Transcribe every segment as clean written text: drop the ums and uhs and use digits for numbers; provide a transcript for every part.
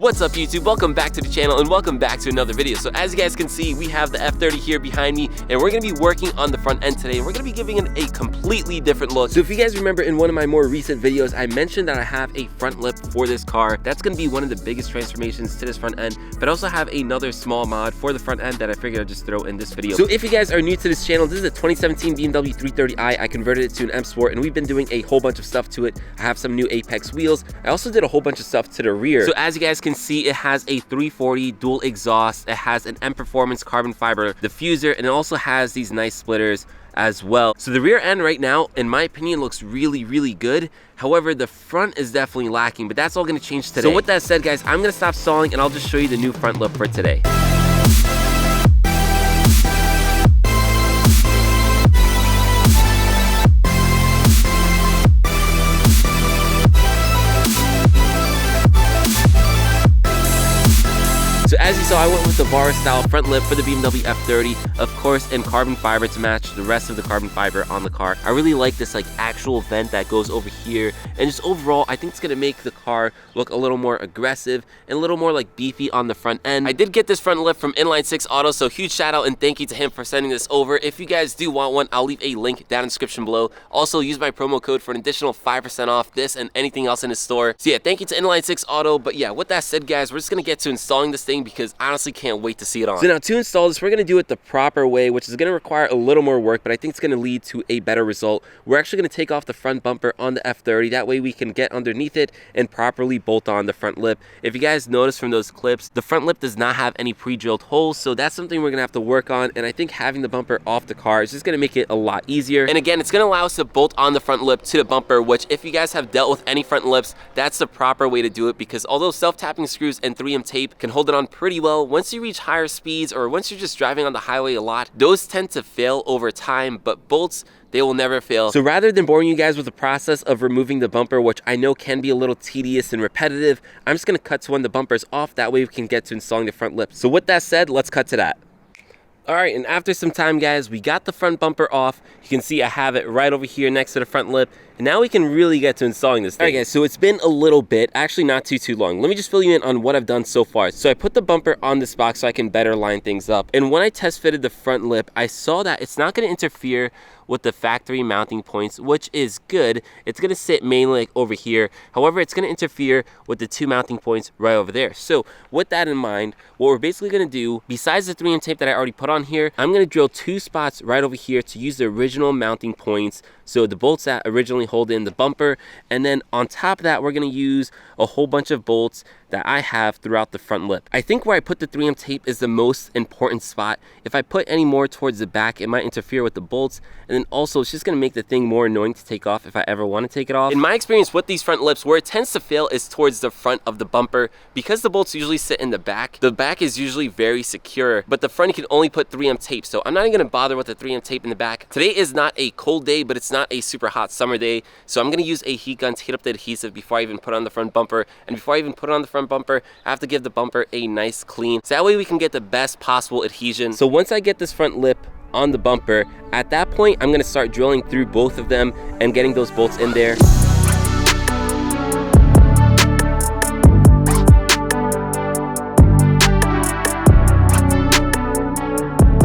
What's up YouTube? Welcome back to the channel and welcome back to another video. So as you guys can see, we have the F30 here behind me and we're going to be working on the front end today. We're going to be giving it a completely different look. So if you guys remember in one of my more recent videos, I mentioned that I have a front lip for this car. That's going to be one of the biggest transformations to this front end, but I also have another small mod for the front end that I figured I'd just throw in this video. So if you guys are new to this channel, this is a 2017 BMW 330i. I converted it to an M Sport and we've been doing a whole bunch of stuff to it. I have some new Apex wheels. I also did a whole bunch of stuff to the rear. So as you guys can see, it has a 340 dual exhaust. It has an M Performance carbon fiber diffuser, and it also has these nice splitters as well. So the rear end right now, in my opinion, looks really good. However, the front is definitely lacking, but that's all going to change today. So with that said, guys, I'm going to stop stalling and I'll just show you the new front lip for today. So as you saw, I went with the Vara style front lip for the BMW F30, of course in carbon fiber to match the rest of the carbon fiber on the car. I really like this like actual vent that goes over here, and just overall I think it's gonna make the car look a little more aggressive and a little more like beefy on the front end. I did get this front lip from Inline 6 Auto, so huge shout out and thank you to him for sending this over. If you guys do want one, I'll leave a link down in the description below. Also use my promo code for an additional 5% off this and anything else in the store. So yeah, thank you to Inline 6 Auto. But yeah, with that said, guys, we're just gonna get to installing this thing because I honestly can't wait to see it on. So now to install this, we're going to do it the proper way, which is going to require a little more work, but I think it's going to lead to a better result. We're actually going to take off the front bumper on the F30. That way we can get underneath it and properly bolt on the front lip. If you guys notice from those clips, the front lip does not have any pre-drilled holes, so that's something we're going to have to work on, and I think having the bumper off the car is just going to make it a lot easier. And again, it's going to allow us to bolt on the front lip to the bumper, which if you guys have dealt with any front lips, that's the proper way to do it, because although self-tapping screws and 3M tape can hold it on pretty well, once you reach higher speeds or once you're just driving on the highway a lot, those tend to fail over time, but bolts, they will never fail. So rather than boring you guys with the process of removing the bumper, which I know can be a little tedious and repetitive, I'm just gonna cut to when the bumper's off. That way we can get to installing the front lip. So with that said, let's cut to that. All right, and after some time, guys, we got the front bumper off. You can see I have it right over here next to the front lip. And now we can really get to installing this thing. All right, guys, so it's been a little bit, actually not too long. Let me just fill you in on what I've done so far. So I put the bumper on this box so I can better line things up. And when I test fitted the front lip, I saw that it's not gonna interfere with the factory mounting points, which is good. It's gonna sit mainly like over here. However, it's gonna interfere with the two mounting points right over there. So with that in mind, what we're basically gonna do, besides the 3M tape that I already put on here, I'm gonna drill two spots right over here to use the original mounting points. So the bolts that originally hold in the bumper, and then on top of that, we're gonna use a whole bunch of bolts that I have throughout the front lip. I think where I put the 3M tape is the most important spot. If I put any more towards the back, it might interfere with the bolts, and then also it's just gonna make the thing more annoying to take off if I ever wanna take it off. In my experience with these front lips, where it tends to fail is towards the front of the bumper. Because the bolts usually sit in the back is usually very secure, but the front you can only put 3M tape, so I'm not even gonna bother with the 3M tape in the back. Today is not a cold day, but it's not a super hot summer day, so I'm gonna use a heat gun to heat up the adhesive before I even put on the front bumper. And before I even put it on the front bumper, I have to give the bumper a nice clean, so that way we can get the best possible adhesion. So once I get this front lip on the bumper, at that point I'm gonna start drilling through both of them and getting those bolts in there.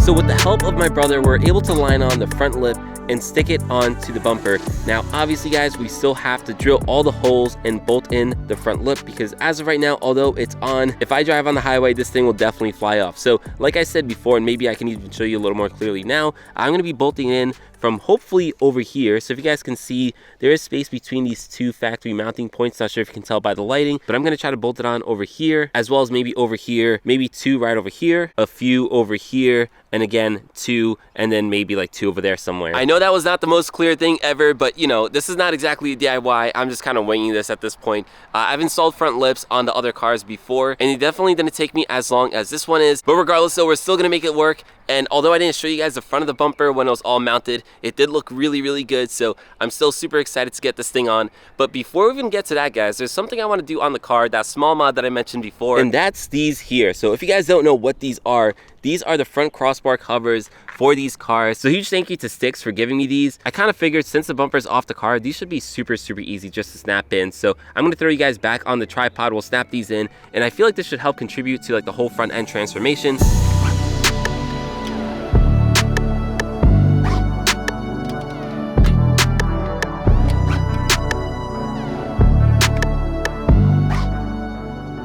So with the help of my brother, we're able to line on the front lip and stick it onto the bumper. Now, obviously, guys, we still have to drill all the holes and bolt in the front lip because as of right now, although it's on, if I drive on the highway, this thing will definitely fly off. So like I said before, and maybe I can even show you a little more clearly now, I'm gonna be bolting in from hopefully over here. So if you guys can see, there is space between these two factory mounting points. Not sure if you can tell by the lighting, but I'm gonna try to bolt it on over here, as well as maybe over here, maybe two right over here, a few over here, and again, two, and then maybe like two over there somewhere. I know that was not the most clear thing ever, but you know, this is not exactly a DIY. I'm just kind of winging this at this point. I've installed front lips on the other cars before, and it definitely didn't take me as long as this one is, but regardless, though, we're still gonna make it work. And although I didn't show you guys the front of the bumper when it was all mounted, it did look really, really good. So I'm still super excited to get this thing on. But before we even get to that, guys, there's something I want to do on the car, that small mod that I mentioned before, and that's these here. So if you guys don't know what these are the front crossbar covers for these cars. So huge thank you to Sticks for giving me these. I kind of figured since the bumper's off the car, these should be super, super easy just to snap in. So I'm going to throw you guys back on the tripod. We'll snap these in, and I feel like this should help contribute to like the whole front end transformation.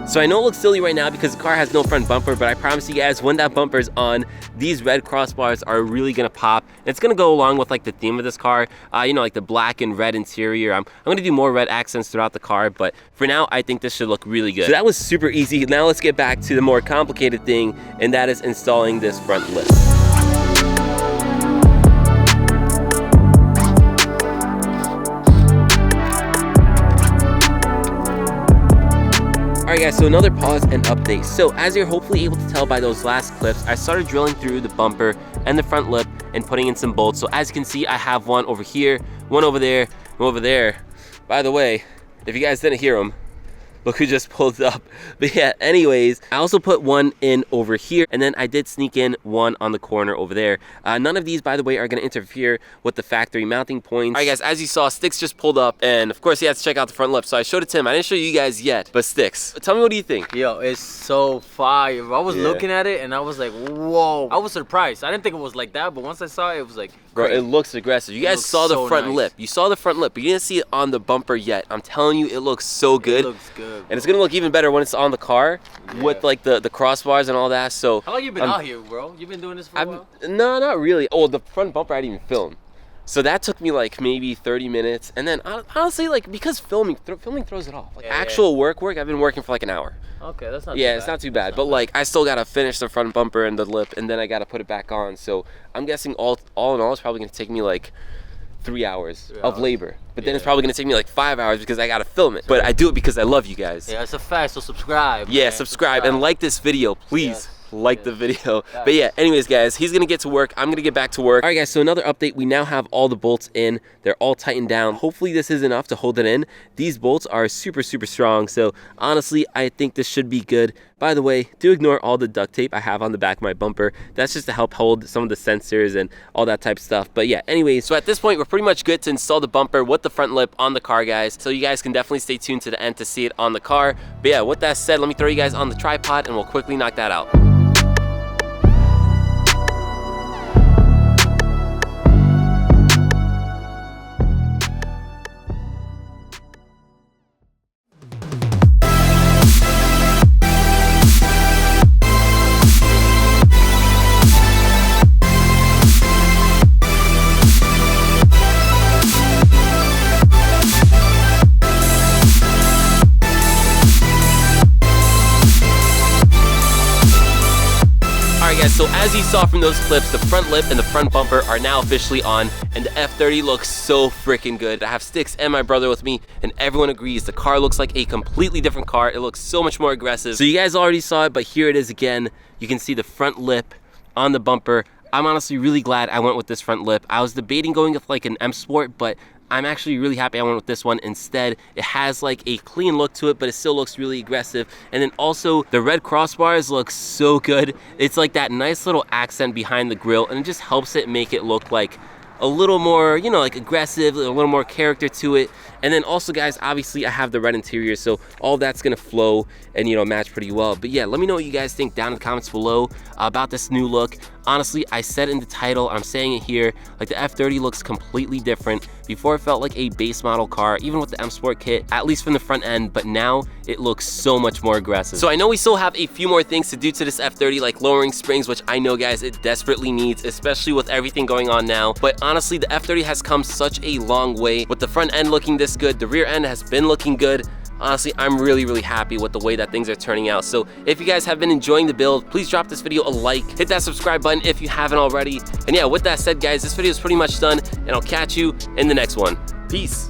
So I know it looks silly right now because the car has no front bumper, but I promise you guys, when that bumper's on, these red crossbars are really gonna pop. And it's gonna go along with like the theme of this car, you know, like the black and red interior. I'm gonna do more red accents throughout the car, but for now, I think this should look really good. So that was super easy. Now let's get back to the more complicated thing, and that is installing this front lip. Alright guys, so another pause and update. So as you're hopefully able to tell by those last clips, I started drilling through the bumper and the front lip and putting in some bolts. So as you can see, I have one over here, one over there, one over there. By the way, if you guys didn't hear them, look who just pulled up. But yeah, anyways, I also put one in over here, and then I did sneak in one on the corner over there. None of these, by the way, are gonna interfere with the factory mounting points. All right guys, as you saw, Sticks just pulled up, and of course he had to check out the front lip, so I showed it to him. I didn't show you guys yet, but Sticks, tell me, what do you think? Yo, it's so fire. I was looking at it, and I was like, whoa. I was surprised. I didn't think it was like that, but once I saw it, it was like, bro, it looks aggressive. You guys saw the front lip. You saw the front lip, but you didn't see it on the bumper yet. I'm telling you, it looks so good. It looks good. And it's gonna look even better when it's on the car with like the crossbars and all that. So how long you been out here, bro? You been doing this for a while? No, not really. Oh, the front bumper I didn't even film. So that took me like maybe 30 minutes. And then honestly, like, because filming throws it off. Like actual work, I've been working for like an hour. Okay, that's not too bad. It's not too bad. But like, I still gotta finish the front bumper and the lip, and then I gotta put it back on. So I'm guessing all in all, it's probably gonna take me like 3 hours of labor. But then it's probably gonna take me like 5 hours because I gotta film it. But I do it because I love you guys. Yeah, it's a fact. So subscribe. Yeah, subscribe and like this video, please. Yes. Like the video. But yeah, anyways guys, he's gonna get to work, I'm gonna get back to work. All right guys, so another update, we now have all the bolts in. They're all tightened down. Hopefully this is enough to hold it in. These bolts are super, super strong, so honestly, I think this should be good. By the way, do ignore all the duct tape I have on the back of my bumper. That's just to help hold some of the sensors and all that type of stuff. But yeah, anyways, so at this point, we're pretty much good to install the bumper with the front lip on the car, guys. So you guys can definitely stay tuned to the end to see it on the car. But yeah, with that said, let me throw you guys on the tripod and we'll quickly knock that out. So as you saw from those clips, the front lip and the front bumper are now officially on, and the F30 looks so freaking good. I have Sticks and my brother with me, and everyone agrees the car looks like a completely different car. It looks so much more aggressive. So you guys already saw it, but here it is again. You can see the front lip on the bumper. I'm honestly really glad I went with this front lip. I was debating going with like an M Sport, but I'm actually really happy I went with this one instead. It has like a clean look to it, but it still looks really aggressive. And then also the red crossbars look so good. It's like that nice little accent behind the grille, and it just helps it make it look like a little more, you know, like aggressive, a little more character to it. And then also guys, obviously I have the red interior, so all that's gonna flow and, you know, match pretty well. But yeah, let me know what you guys think down in the comments below about this new look. Honestly, I said in the title, I'm saying it here, like the F30 looks completely different. Before it felt like a base model car, even with the M Sport kit, at least from the front end, but now it looks so much more aggressive. So I know we still have a few more things to do to this F30, like lowering springs, which I know guys, it desperately needs, especially with everything going on now. But honestly, the F30 has come such a long way. With the front end looking this good, the rear end has been looking good. Honestly, I'm really happy with the way that things are turning out. So if you guys have been enjoying the build, please drop this video a like, hit that subscribe button if you haven't already. And yeah, with that said guys, this video is pretty much done, and I'll catch you in the next one. Peace.